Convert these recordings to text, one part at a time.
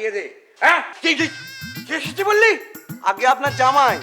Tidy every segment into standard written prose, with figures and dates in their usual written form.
পাঠিয়ে দে। হ্যাঁ কি কি কে এসেছে বললি? আগে আপনার জামাই।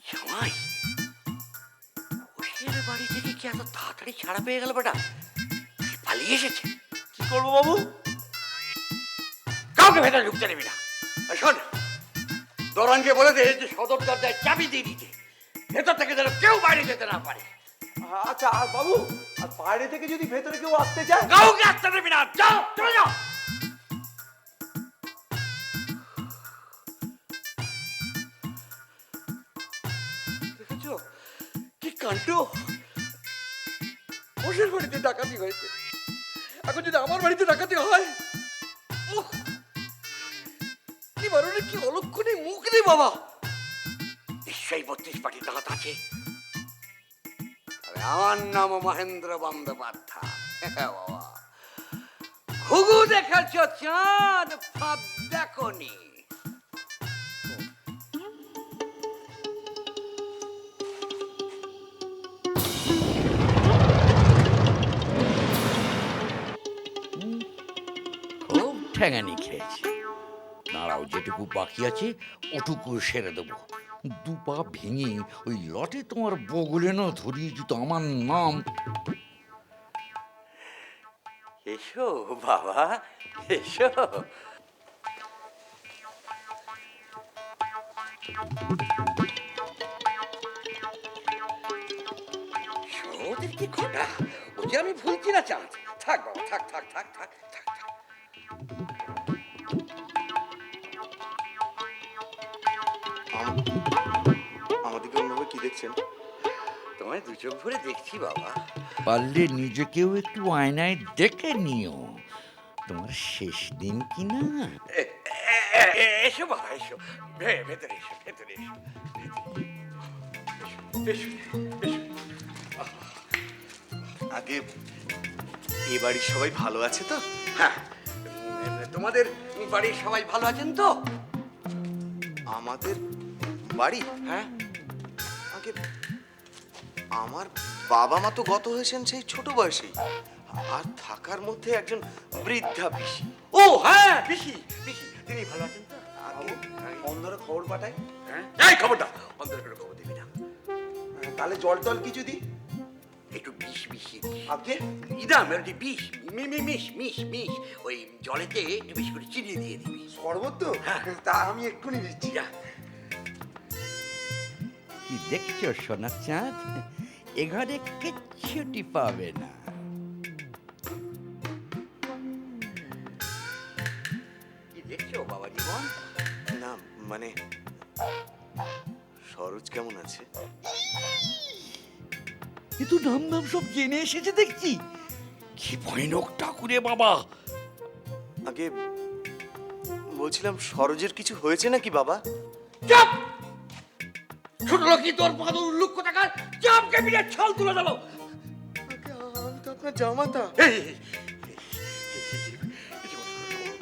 জামাই? ওষের বাড়ি থেকে কি এত তাড়াতাড়ি ছাড়া পেয়ে গেল বেটা? কি পালিয়ে এসেছে? কি করবো বাবু? কাউকে ভেতরে ঢুকতে নেবি না। আর শোন, দোরানকে বলে দে যে সদর দরজায় চাবি দিয়ে দিতে, ভেতর থেকে যেন কেউ বাইরে যেতে না পারে। আচ্ছা, আর বাবু, আর বাইরে থেকে যদি ভেতরে কেউ আসতে চায়? কাউকে আসতে দেবি না, যাও চলে যাও। দেখেছো কি কাণ্ড? ওষের বাড়িতে ডাকাতি হয়েছে, এখন যদি আমার বাড়িতে ডাকাতি হয়, উহ, কি বারণে কি অলক্ষণে মুখ রে বাবা। নিশ্চয়ই 32 পাটি দাঁত আছে। তবে আমার নাম মহেন্দ্র বন্দ্যোপাধ্যায়। বাবা, ঘুঘু দেখাচ্ছ, চাঁদ ফাঁদ দেখনি। খুব ঠ্যাঙানি খেয়েছি। দাঁড়াও, যেটুকু বাকি আছে ওটুকু সেরে দেবো। 2 পা ভেঙে ওই লটে তোমার বগলে না ধরিয়ে দিত আমার নাম। এসো বাবা, এসো। ওদের কি ঘটা, ও যে আমি ভুলছি না চাঁদ। থাক বাবা, থাক থাক থাক থাক থাক থাক। আমাদেরকে অন্যভাবে কি দেখছেন? তোমায় 2 চোখ ভরে দেখছি বাবা। পারলে নিজেকেও একটু আয়নায় দেখে নিও, তোমার শেষ দিন কি না। এসো বাবা, এসো। ভেতরে এসো, ভেতরে এসো, এসো, এসো। আগে, এ বাড়ির সবাই ভালো আছে তো? হ্যাঁ, তোমাদের বাড়ির সবাই ভালো আছেন তো? আমাদের বাড়ি? হ্যাঁ, আগে, আমার বাবা মা তো গত হয়েছেন সেই ছোট বয়সেই, আর থাকার মধ্যে একজন বৃদ্ধা পিসি। ও হ্যাঁ, পিসি পিসি, তিনি ভালো আছেন তো? আগে অন্যরা খবর পাঠায়। হ্যাঁ, এই খবরটা অন্তর করে খবর দিবি না। তাহলে জল টল কিছু দিই? একটু বিষ মিশিয়ে আগে ইদাম একটু বিষ মিশ ওই জলেতে একটু বেশি করে চিনিয়ে দিয়ে দিবি। শরবত তো? হ্যাঁ। তা আমি এক্ষুনি দিচ্ছি। যা। কি দেখছো সোনা চাঁদ, এ ঘরে কিচ্ছুটি পাবে না। কি দেখছো বাবা জীবন? না মানে, সরোজ কেমন আছে? এ তো নাম নাম সব জেনে এসেছে দেখছি। কি ভয়ানক ঠাকুরে বাবা। আগে বলছিলাম, সরোজের কিছু হয়েছে নাকি বাবা? চাপ! ছোট লোকই তোর পাদর উল্লুক কোথাকার, চাপ কেবিনের ছাল তুলে দেবো। আগে, আমি তো আপনার জামাতা।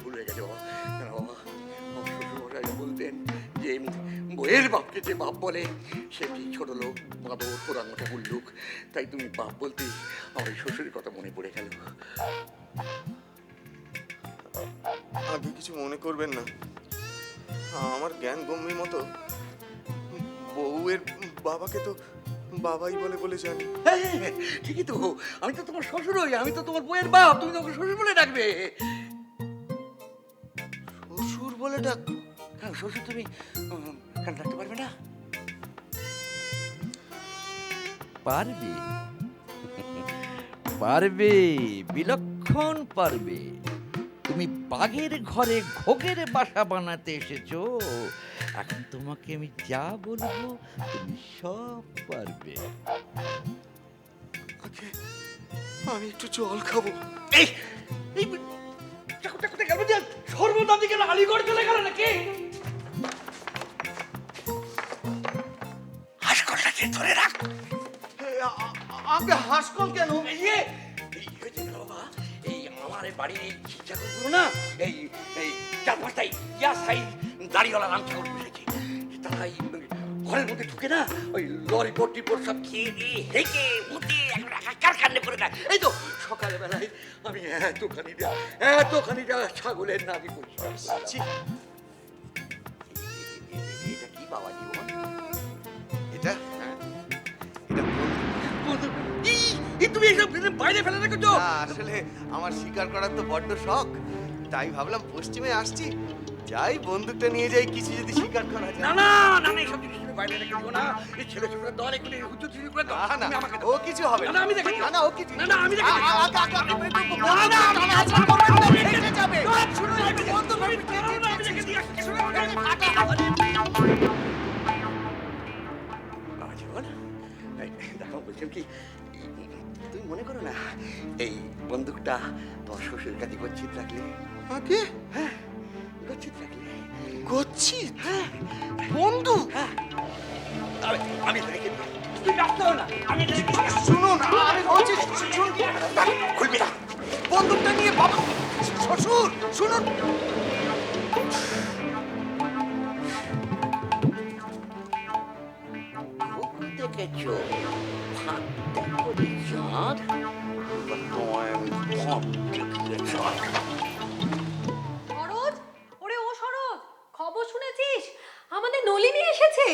ভুল হয়ে গেছে বাবা। বাবা, আমার শ্বশুরমশাই বলতেন যে বইয়ের বাপকে যে বাপ বলে সেটি ছোট লোক, বাদর, পোড়াঙ্গটা উল্লুক। তাই তুমি বাপ বলতে আমার শ্বশুরের কথা মনে পড়ে গেল। আগে কিছু মনে করবেন না, আমার জ্ঞান গম্যের মতো বউয়ের বাবাকে তো বাবাই বলে বলে জানি। হ্যাঁ, ঠিকই তো, আমি তো তোমার শ্বশুর হই, আমি তো তোমার বইয়ের বাপ, তুমি তোমাকে শ্বশুর বলে ডাকবে। শ্বশুর বলে ডাকবো? কেন শ্বশুর তুমি কেন ডাকতে পারবে না? পারবে, পারবে, বিলক্ষণ পারবে। তুমি বাঘের ঘরে ঘোগের বাসা বানাতে এসেছো, এখন তোমাকে আমি যা বলবো তুমি সব পারবে। আগে, আমি একটু জল খাবো। এই এই চাকুটা কোথায় গেল? যে সর্বদা দিকে আলিগড় চলে গেল নাকি? হাসকলটাকে ধরে রাখ। আগে হাসকল কেন? এই যে এই হয়েছে গেল বাবা, এই আমার বাড়ির এই চাকরগুলো না, এই এই 4-5টাই ইয়া সাইজ দাড়িওয়ালা রাম চাকর বসেছে। তারা এই ঘরের মধ্যে ঢুকে না, ওই লরি পট্টি পর সব খেয়ে দিয়ে হেঁকে মুটে কান্নে করে না। এই তো সকালবেলায় আমি এতখানিটা ছাগলের নাভি পরিষ্কার করছি। এটা কি বাবা জীবন? এটা বন্ধু, তুমি এইসব বাইরে ফেলে রেখেছো? আসলে আমার শিকার করার তো বড্ড শখ, তাই ভাবলাম পশ্চিমে আসছি, যাই বন্দুকটা নিয়ে যাই, কিছু যদি শিকার করা যায়। না না না না, এইসব জিনিস তুমি বাইরে রেখে দিও না। এই ছেলে ছোটরা দল এগুলো হুজু চুরি করে দাও। না তুমি না, আমাকে ও কিছু হবে না না, আমি দেখে না না, ও কিছু না না, আমি দেখে দেখো, বলছিলাম কি, তুমি মনে করো না এই বন্দুকটা তোমার শ্বশুরের কাছে গচ্ছিত রাখলে? হ্যাঁ, গচ্ছিত রাখলে। গচ্ছিত? বন্দুক? হ্যাঁ, আমি রেখে দিই। তুই রাখতে না, আমি রেখে দিই। শুনুন, আমি বলছি, শুনুন, খুলবি না। বন্দুকটা নিয়ে বাবা, শ্বশুর শুনুন। দেখেছো ফাঁকতে করে চাঁদ, এবার তোমায় আমি ফাঁক দেখিয়ে চাঁদ। শরৎ, ওরে ও শরৎ, খবর শুনেছিস? আমাদের নলিনী এসেছে।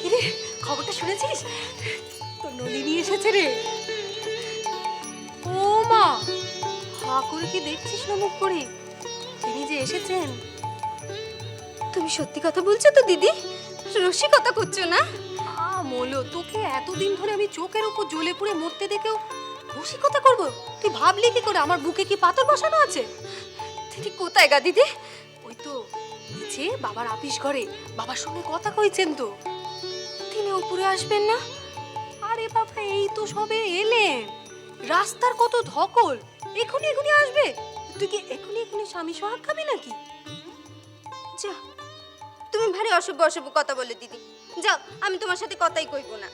কিরে, খবরটা শুনেছিস? তোর নলিনী এসেছে রে। ও মা, হা করে কি দেখছিস না মুখ করে? তিনি যে এসেছেন। তুমি সত্যি কথা বলছো তো দিদি? রসিকতা করছো না? মোলো, তোকে এতদিন ধরে আমি চোখের উপর জ্বলে পুড়ে মরতে দেখেও রসিকতা করবো? তুই ভাবলি কি করে আমার বুকে কি পাথর বসানো আছে? দিদি কোথায় গা দিদি? ওই তো নিচে বাবার আপিস ঘরে বাবার সঙ্গে কথা কইছেন তো। তিনি উপরে আসবেন না? আরে বাবা, এই তো সবে এলেন, রাস্তার কত ধকল, এখনই আসবে। তুই কি এখনই স্বামী সোহাগ খাবি নাকি? যা, তুমি ভারী অসভ্য অসভ্য কথা বলে দিদি। যাও, আমি তোমার সাথে কথাই কইব না।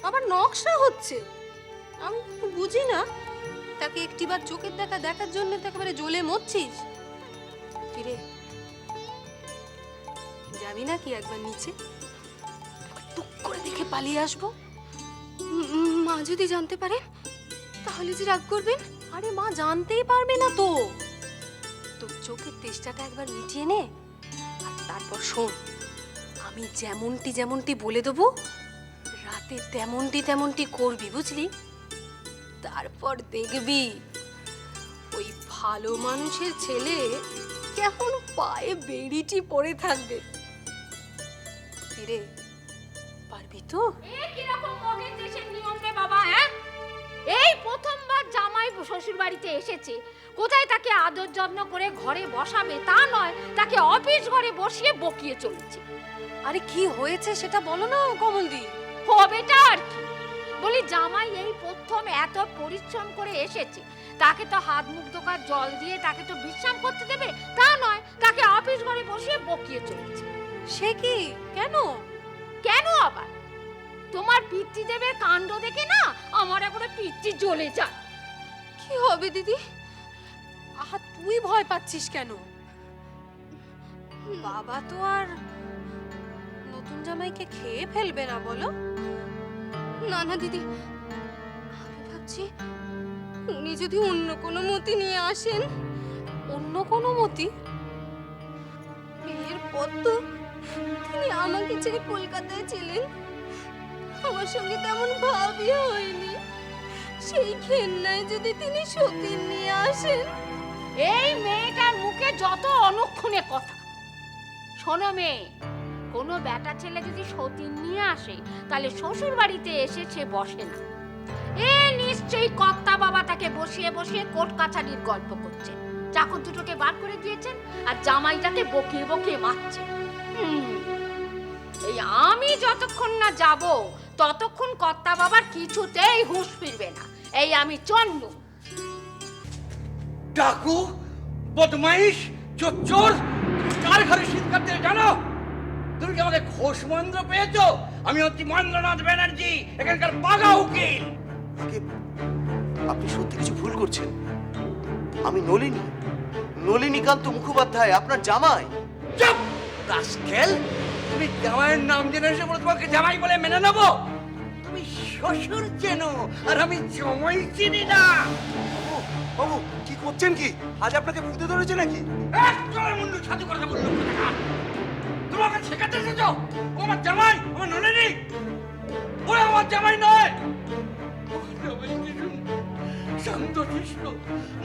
আবার নকশা হচ্ছে, আমি তো বুঝি না। তাকে একটিবার চোখের দেখা দেখার জন্য তো একেবারে জ্বলে মরছিস। কিরে, যাবি নাকি একবার নিচে? টুক করে দেখে পালিয়ে আসবো। মা যদি জানতে পারে তাহলে যে রাগ করবেন। আরে মা জানতেই পারবে না তো। তোর চোখের তেষ্টাটা একবার মিটিয়ে নে, আর তারপর শোন, আমি যেমনটি বলে দেবো, রাতে তেমনটি করবি, বুঝলি? তারপর দেখবি ওই ভালো মানুষের ছেলে কেমন পায়ে বেড়িটি পড়ে থাকবে। কিরে, পারবি তো? কিরকম মগের দেশের নিয়ম রে বাবা, হ্যাঁ? এই প্রথমবার জামাই শ্বশুর বাড়িতে এসেছে, কোথায় তাকে আদর যত্ন করে ঘরে বসাবে তা নয়, তাকে অফিস ঘরে বসিয়ে বকিয়ে চলেছে। আরে কি হয়েছে সেটা বলো না কমলদি। হবেটা আর কি, বলি জামাই এই প্রথম এত পরিশ্রম করে এসেছে, তাকে তো হাত মুখ ধোকার জল দিয়ে তাকে তো বিশ্রাম করতে দেবে তা নয়, তাকে অফিস ঘরে বসিয়ে বকিয়ে চলেছে। সে কি? কেন? কেন আবার? তোমার পিতৃদেবের কাণ্ড দেখে না আমার একবারে পিতৃ জ্বলে যায়। কি হবে দিদি? আহা, তুই ভয় পাচ্ছিস কেন? বাবা তো আর নতুন জামাইকে খেয়ে ফেলবে না, বলো? না না দিদি, আমি ভাবছি উনি যদি অন্য কোনো মতি নিয়ে আসেন। অন্য কোনো মতি? বিয়ের পর তো তিনি আমাকে ছেড়ে কলকাতায় ছিলেন, আমার সঙ্গে তেমন ভাবই হয়নি। সেই ঘেন্নায় যদি তিনি সতীন নিয়ে আসেন। এই মেয়েটার মুখে যত অনুক্ষণে কথা। শোনো মেয়ে, কোনো বেটা ছেলে যদি সতীন নিয়ে আসে তাহলে শ্বশুর বাড়িতে এসে সে বসে না। এ নিশ্চয়ই কর্তা বাবা তাকে বসিয়ে বসিয়ে কোর্ট কাছারির গল্প করছে, চাকর দুটোকে বার করে দিয়েছেন আর জামাইটাকে বকিয়ে বকিয়ে মারছে। এই আমি যতক্ষণ না যাব ততক্ষণ কর্তা বাবার কিছুতেই হুঁশ ফিরবে না। এই আমি চন্নু। ডাকু, বদমাইশ, চোর, কার ঘরে শীতকাল দিয়ে জানো? তুমি কি আমাকে ঘোষ মন্ত্র পেয়েছো? আমি হচ্ছি মহেন্দ্রনাথ ব্যানার্জি, এখানকার বাঘা উকিল। আগে, আপনি সত্যি কিছু ভুল করছেন। আমি নলিনীকান্ত মুখোপাধ্যায়, আপনার জামাই। চুপ রাস্কেল, তুমি জামাইয়ের নাম জেনে এসে বলে তোমাকে জামাই বলে মেনে নেবো? তুমি শ্বশুর চেনো আর আমি জামাই চিনি না। বাবু কি করছেন কি? আজ আপনাকে ভূতে ধরেছে নাকি? একদম মুন্ডু ছাতু কথা বললো। তোমাকে শেখাতে এসেছো ও আমার জামাই, আমার নলিনী? ওরা আমার জামাই নয়। আমার জামাই কিছু শান্ত শিষ্ট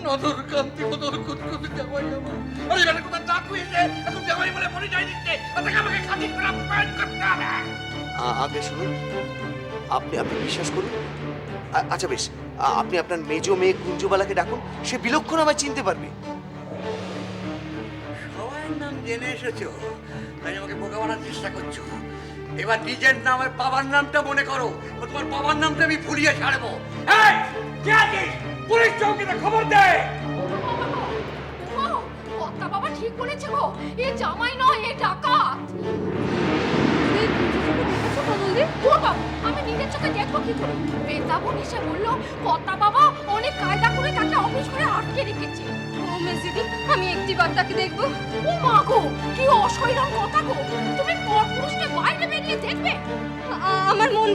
নদর কান্তি মদর কুতকুত জামাই আমার। আমি এখানে কোথাও ডাক হয়েছে এখন জামাই বলে পরিচয় দিচ্ছে, তাকে আমাকে খাতির করে আপ্যায়ন করতে হবে। আগে শুনুন, আপনি বিশ্বাস করুন। আচ্ছা বেশ, আপনি আপনার মেজো মেয়ে কুঞ্জবালাকে ডাকুন, সে বিলক্ষণ আমায় চিনতে পারবে। সবার নাম জেনে এসেছো তাই আমাকে বোকা বানার চেষ্টা করছো। এবার নিজের নাম আর বাবার নামটা মনে করো, তোমার বাবার নামটা আমি ভুলিয়ে ছাড়বো। এই, কে আছিস? পুলিশ চৌকিতে খবর দে। কর্তা বাবা ঠিক বলেছে গো, এ জামাই নয়, এ ডাকাত। ও বাবা, আমি নিজের চোখে দেখবো কি করে? বেতাবন এসে বললো কর্তা বাবা অনেক কায়দা করে তাকে অফিস করে আটকে রেখেছে। ও মেজিদি, আমি একটিবার তাকে দেখবো। ও মা গো, কি অশৈরম কথা গো! তুমি পরপুরুষকে বাইরে বেরিয়ে দেখবে? আমার মন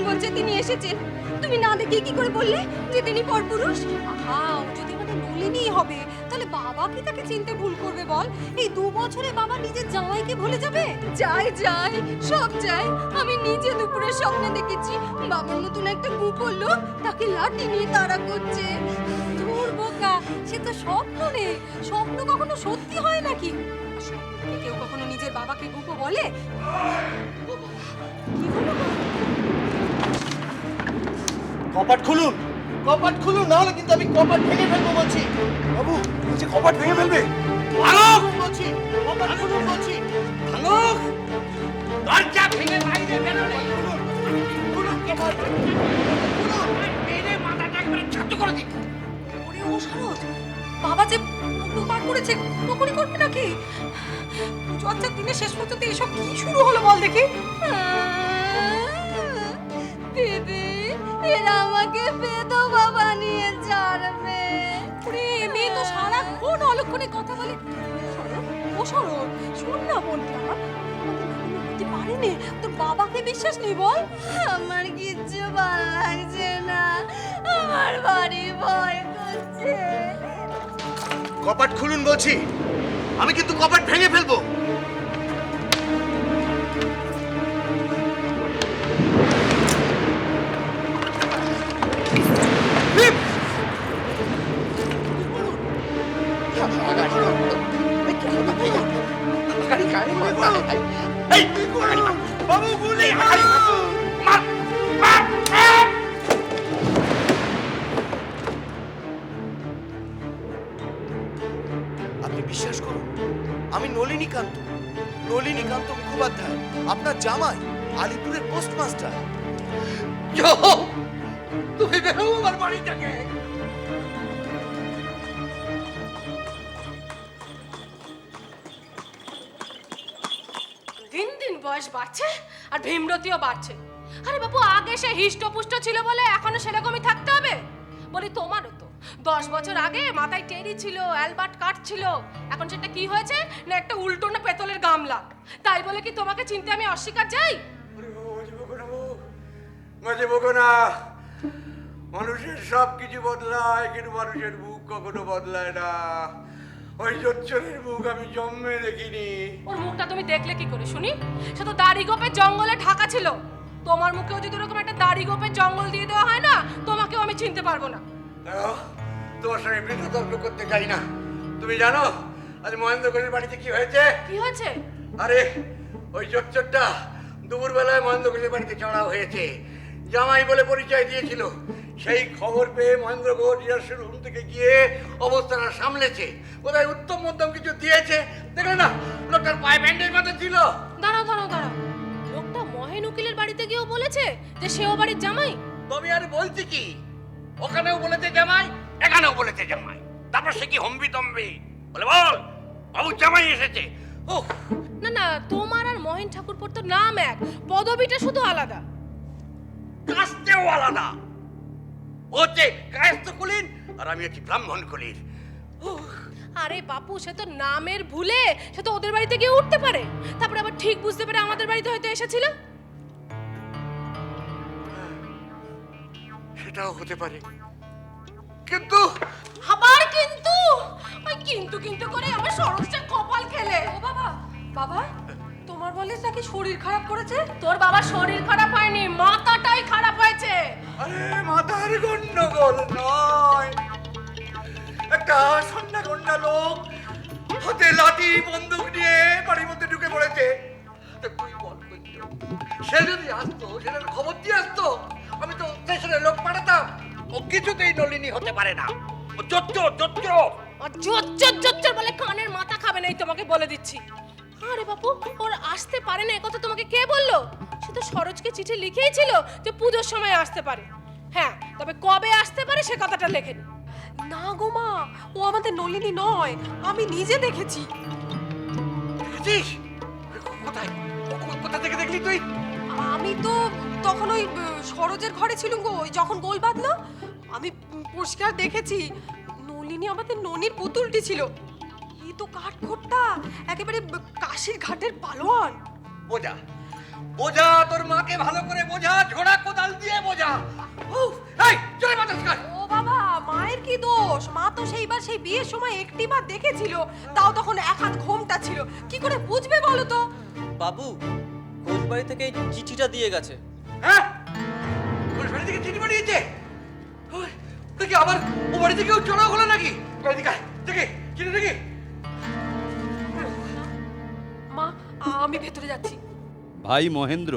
বলছে তিনি এসেছেন। তুমি না দেখে কি করে বললে যে তিনি পরপুরুষ? আহা, ও যদি আমাদের নলিনী হবে তাহলে বাবা কি তাকে চিনতে ভুল করবে বল? এই 2 বছরে বাবা নিজের জামাইকে ভুলে যাবে? যাই সব যাই। আমি নিজে দুপুরের স্বপ্নে দেখেছি বাবার নতুন একটা কুকুর লোক তাকে লাঠি নিয়ে তাড়া করছে। দূর বোকা, সে তো স্বপ্ন নেই। স্বপ্ন কখনো সত্যি হয় নাকি? আর স্বপ্নকে কেউ কখনো নিজের বাবাকে গুপো বলে? কি হলো গো? কপাট খুলুন, না হলে কিন্তু আমি কপাট ভেঙে ফেলবো বলছি। বাবু বলছি কপাট ভেঙে ফেলবে। বলছি কপাট খুলুন বলছি। ভাঙুক, দরজা ভেঙে বাইরে বেরোলে মেরে মাথাটা একবারে ছাতু করে দিই। ওরে ও শরৎ, বাবা যে মুন্ডু পার করেছে, নকরি করবে নাকি? পুজো আচ্ছার দিনে শেষ পর্যন্ত এসব কি শুরু হলো বল দেখি? দিদি, এরা আমাকে বেদবা বানিয়ে ছাড়বে। ওরে মেয়ে তো সারাক্ষণ অলক্ষণে কথা বলে। শরৎ, ও শরৎ, শোন না বোনটা আমার, আমাদের নলিনী হতে পারেনি। তোর বাবাকে বিশ্বাস নেই বল? আমার কিচ্ছু ভালো লাগছে না, আমার বাড়ি ভয় করছে। কপাট খুলুন বলছি, আমি কিন্তু কপাট ভেঙে ফেলবো। বাবু গুলি আপনি বিশ্বাস করুন, আমি নলিনীকান্ত মুখোপাধ্যায়, আপনার জামাই, আলিপুরের পোস্টমাস্টার। তুমি বেরো আমার বাড়ি থেকে। দিন দিন বয়স বাড়ছে আর ভীমরতিও বাড়ছে। আরে বাবু, আগে সে হিষ্টপুষ্ট ছিল বলে এখনো সেরকমই থাকতে হবে? বলি তোমারও তো 10 বছর আগে মাথায় টেরি ছিল, অ্যালবার্ট কাট ছিল, এখন সেটা কি হয়েছে না একটা উল্টো না পেতলের গামলা। তাই বলে কি তোমাকে চিনতে আমি অস্বীকার যাই? মাঝে বকো না। মানুষের সব কিছু বদলায় কিন্তু মানুষের মুখ কখনো বদলায় না। ওই জোচ্চরের মুখ আমি জন্মে দেখিনি। ওর মুখটা তুমি দেখলে কি করে শুনি? সে তো দাড়ি গোপের জঙ্গলে ঢাকা ছিল। তোমার মুখেও যদি এরকম একটা দাড়ি গোপের জঙ্গল দিয়ে দেওয়া হয় না, তোমাকেও আমি চিনতে পারবো না। তোমার সঙ্গে বৃদ্ধ তর্ক করতে চাই না। তুমি জানো আজ মহেন্দ্র ঘোষের বাড়িতে কি হয়েছে? কি হয়েছে? আরে ওই জোচ্চরটা দুপুরবেলায় মহেন্দ্র ঘোষের বাড়িতে চড়াও হয়েছে। জামাই বলে পরিচয় দিয়েছিল। সেই খবর পেয়ে মহেন্দ্র ঘোষ রিহার্সেল রুম থেকে গিয়ে অবস্থাটা সামলেছে। কোথায় উত্তম মধ্যম কিছু দিয়েছে দেখলে না? লোকটার পায়ে ব্যান্ডেজ বাঁধা ছিল। দাঁড়াও। লোকটা মহেন উকিলের বাড়িতে গিয়েও বলেছে যে সেও বাড়ির জামাই? তবে আর বলছি কি, ওখানেও বলেছে জামাই, এখানেও বলেছে জামাই। তারপর সে কি হম্বি তম্বি বলে বল বাবু জামাই এসেছে। ওহ, না, তোমার আর মহেন ঠাকুরপোর তো নাম এক, পদবিটা শুধু আলাদা। কাস্তেও আলাদা। ও হচ্ছে কায়স্থ কুলীন আর আমি হচ্ছি ব্রাহ্মণ কুলীর। আরে বাপু, সে তো নামের ভুলে সে তো ওদের বাড়িতে গিয়ে উঠতে পারে, তারপরে আবার ঠিক বুঝতে পারে আমাদের বাড়িতে হয়তো এসেছিল। সেটাও হতে পারে, কিন্তু আবার কিন্তু ওই কিন্তু কিন্তু করে আমার সরোজটা কপাল খেলে। ও বাবা, বাবা তোমার বলে নাকি শরীর খারাপ করেছে? তোর বাবার শরীর খারাপ হয়নি, মাথাটাই খারাপ হয়েছে। আরে মাথার গন্ডগোল নয়, একটা সন্ধ্যা গন্ডা লোক হাতে লাঠি বন্দুক নিয়ে বাড়ির মধ্যে ঢুকে পড়েছে। তা তুই বল বন্ধু, সে যদি আসতো, সেটার খবর দিয়ে আসতো, আমি তো স্টেশনে লোক পাঠাতাম। ও কিছুতেই নলিনী হতে পারে না, ও জোচ্চোর জোচ্চোর। আর জোচ্চর জোচ্চর বলে কানের মাথা খাবে না, এই তোমাকে বলে দিচ্ছি। আরে বাপু, ওর আসতে পারে না একথা তোমাকে কে বললো? সে তো সরোজকে চিঠি লিখেইছিল যে পুজোর সময় আসতে পারে। হ্যাঁ, তবে কবে আসতে পারে সে কথাটা লেখেনি। না গো মা, ও আমাদের নলিনী নয়, আমি নিজে দেখেছি। দেখেছিস? কোথায়? কোথা থেকে দেখলি তুই? আমি তো তখন ওই সরোজের ঘরে ছিলুম গো, ওই যখন গোল বাঁধলো আমি পরিষ্কার দেখেছি। নলিনী আমাদের ননির পুতুলটি ছিল। এই তো কাঠখোট্টা, একেবারে কাশির ঘাটের পালোয়ান। বোঝা বোঝা, তোর মাকে ভালো করে বোঝা, ঝোড়া কোদাল দিয়ে বোঝা। উফ, এই চলে বাতাস কর। ও বাবা, মায়ের কি দোষ? মা তো সেইবার সেই বিয়ের সময় একটিবার দেখেছিল, তাও তখন এক হাত ঘোমটা ছিল। কি করে বুঝবে বলো তো? বাবু ঘোষবাড়ি থেকে এই চিঠিটা দিয়ে গেছে। হ্যাঁ, তোর বাড়ি থেকে চিঠি পাঠিয়েছে? ওই, ওটা কি আবার ও বাড়ি থেকেও চড়া হলো নাকি? এদিকে দেখি চিঠি দেখি। মা, আমি ভেতরে যাচ্ছি। ভাই মহেন্দ্র,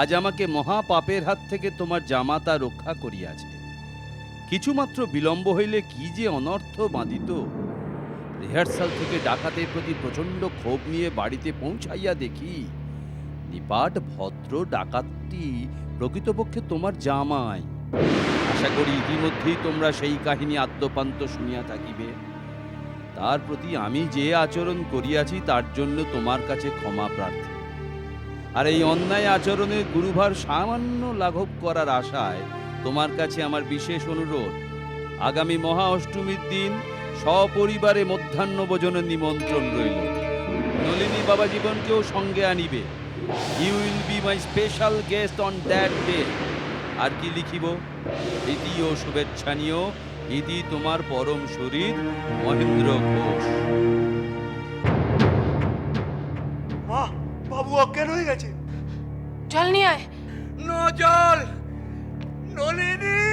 আজ আমাকে মহা পাপের হাত থেকে তোমার জামাতা রক্ষা করিয়াছে। কিছুমাত্র বিলম্ব হইলে কি যে অনর্থ বাঁধিত। রিহার্সাল থেকে ডাকাতের প্রতি প্রচণ্ড ক্ষোভ নিয়ে বাড়িতে পৌঁছাইয়া দেখি নিপাট ভদ্র ডাকাতটি প্রকৃতপক্ষে তোমার জামাই। আশা করি ইতিমধ্যেই তোমরা সেই কাহিনী আদ্যপান্ত শুনিয়া থাকিবে। তার প্রতি আমি যে আচরণ করিয়াছি তার জন্য তোমার কাছে ক্ষমা প্রার্থী। আর এই অন্যায় আচরণের গুরুভার সামান্য লাঘব করার আশায় তোমার কাছে আমার বিশেষ অনুরোধ, আগামী মহা অষ্টমীর দিন সপরিবারে মধ্যাহ্ন ভোজনের নিমন্ত্রণ রইল। নলিনী বাবা জীবনকেও সঙ্গে আনিবে। You will be my special guest on that day. আর কি লিখিব? ইতি ও শুভেচ্ছা নিও, ইতি তোমার পরম শরীর মহেন্দ্র ঘোষ। মা, বাবু অজ্ঞান হয়ে গেছে। জল নিয়ে আয়। নো জল, নলিনী